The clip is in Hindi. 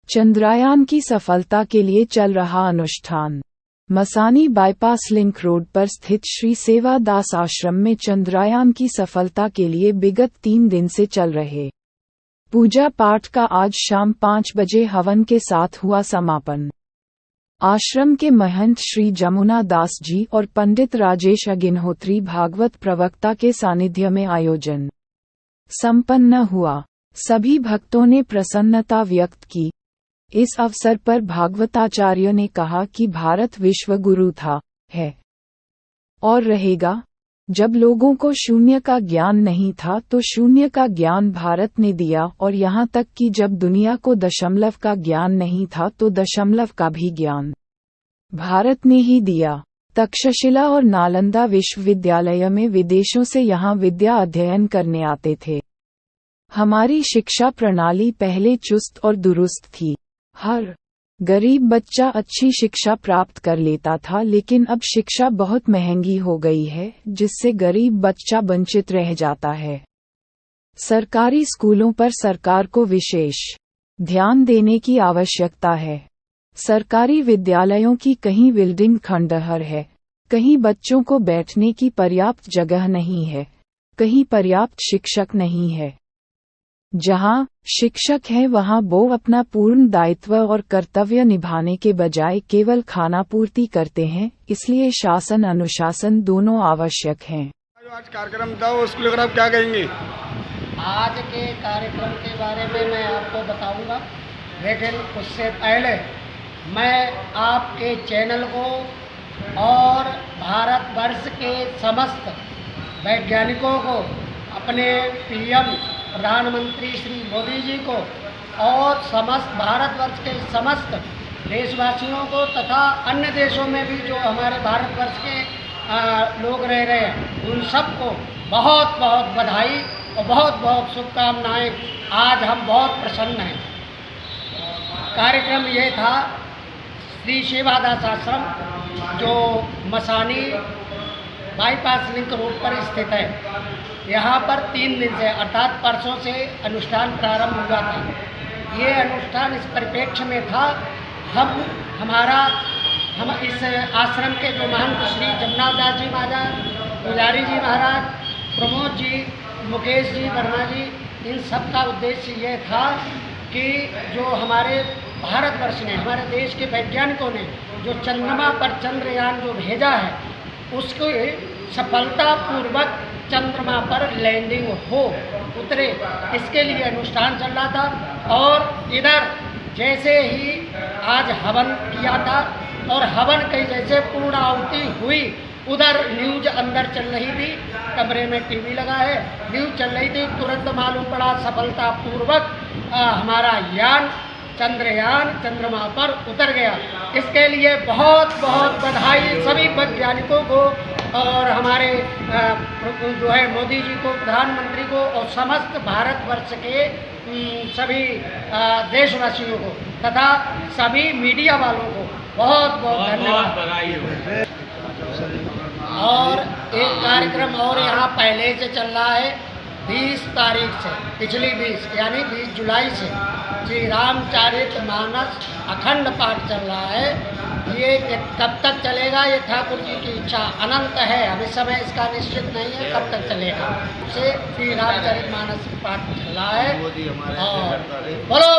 चंद्रयान की सफलता के लिए चल रहा अनुष्ठान। मसानी बाईपास लिंक रोड पर स्थित श्री सेवादास आश्रम में चंद्रयान की सफलता के लिए विगत 3 दिन से चल रहे पूजा पाठ का आज शाम 5 बजे हवन के साथ हुआ समापन। आश्रम के महंत श्री जमुना दास जी और पंडित राजेश अग्निहोत्री भागवत प्रवक्ता के सानिध्य में आयोजन संपन्न हुआ। सभी भक्तों ने प्रसन्नता व्यक्त की। इस अवसर पर भागवताचार्य ने कहा कि भारत विश्व गुरु था, है और रहेगा। जब लोगों को शून्य का ज्ञान नहीं था तो शून्य का ज्ञान भारत ने दिया, और यहाँ तक कि जब दुनिया को दशमलव का ज्ञान नहीं था तो दशमलव का भी ज्ञान भारत ने ही दिया। तक्षशिला और नालंदा विश्वविद्यालय में विदेशों से यहाँ विद्या अध्ययन करने आते थे। हमारी शिक्षा प्रणाली पहले चुस्त और दुरुस्त थी। हर गरीब बच्चा अच्छी शिक्षा प्राप्त कर लेता था, लेकिन अब शिक्षा बहुत महंगी हो गई है, जिससे गरीब बच्चा वंचित रह जाता है। सरकारी स्कूलों पर सरकार को विशेष ध्यान देने की आवश्यकता है। सरकारी विद्यालयों की कहीं बिल्डिंग खंडहर है, कहीं बच्चों को बैठने की पर्याप्त जगह नहीं है, कहीं पर्याप्त शिक्षक नहीं है। जहां शिक्षक हैं वहां वो अपना पूर्ण दायित्व और कर्तव्य निभाने के बजाय केवल खानापूर्ति करते हैं, इसलिए शासन अनुशासन दोनों आवश्यक हैं। आज कार्यक्रम था उसको लेकर आप क्या कहेंगे? आज के कार्यक्रम के बारे में मैं आपको बताऊंगा, लेकिन उससे पहले मैं आपके चैनल को और भारतवर्ष के समस्त वैज्ञानिकों को, अपने पीएम प्रधानमंत्री श्री मोदी जी को और समस्त भारतवर्ष के समस्त देशवासियों को तथा अन्य देशों में भी जो हमारे भारतवर्ष के लोग रह रहे हैं, उन सबको बहुत बहुत बधाई और बहुत बहुत शुभकामनाएं। आज हम बहुत प्रसन्न हैं। कार्यक्रम ये था श्री सेवादास आश्रम, जो मसानी बाईपास लिंक रोड पर स्थित है। यहाँ पर 3 दिन से अर्थात परसों से अनुष्ठान प्रारंभ हुआ था। ये अनुष्ठान इस परिप्रेक्ष्य में था, हम इस आश्रम के जो महंत श्री जमुना दास जी महाराज, पुजारी जी महाराज, प्रमोद जी, मुकेश जी, वर्मा जी, इन सब का उद्देश्य ये था कि जो हमारे भारतवर्ष ने, हमारे देश के वैज्ञानिकों ने जो चंद्रमा पर चंद्रयान जो भेजा है, उसको सफलतापूर्वक चंद्रमा पर लैंडिंग हो, उतरे, इसके लिए अनुष्ठान चल रहा था। और इधर जैसे ही आज हवन किया था और हवन की जैसे पूर्ण आहुति हुई, उधर न्यूज अंदर चल रही थी, कमरे में टीवी लगा है, न्यूज चल रही थी। तुरंत मालूम पड़ा सफलतापूर्वक हमारा यान चंद्रयान चंद्रमा पर उतर गया। इसके लिए बहुत बहुत बधाई सभी वैज्ञानिकों को और हमारे जो है मोदी जी को, प्रधानमंत्री को और समस्त भारतवर्ष के सभी देशवासियों को तथा सभी मीडिया वालों को बहुत बहुत धन्यवाद। और एक कार्यक्रम और यहाँ पहले से चल रहा है, 20 तारीख से, पिछली 20 यानी 20 जुलाई से श्री रामचरितमानस अखंड पाठ चल रहा है। ये कब तक चलेगा, ये ठाकुर जी की इच्छा अनंत है, अभी समय इसका निश्चित नहीं है कब तक चलेगा। से श्री रामचरितमानस पाठ चल रहा है। और बोलो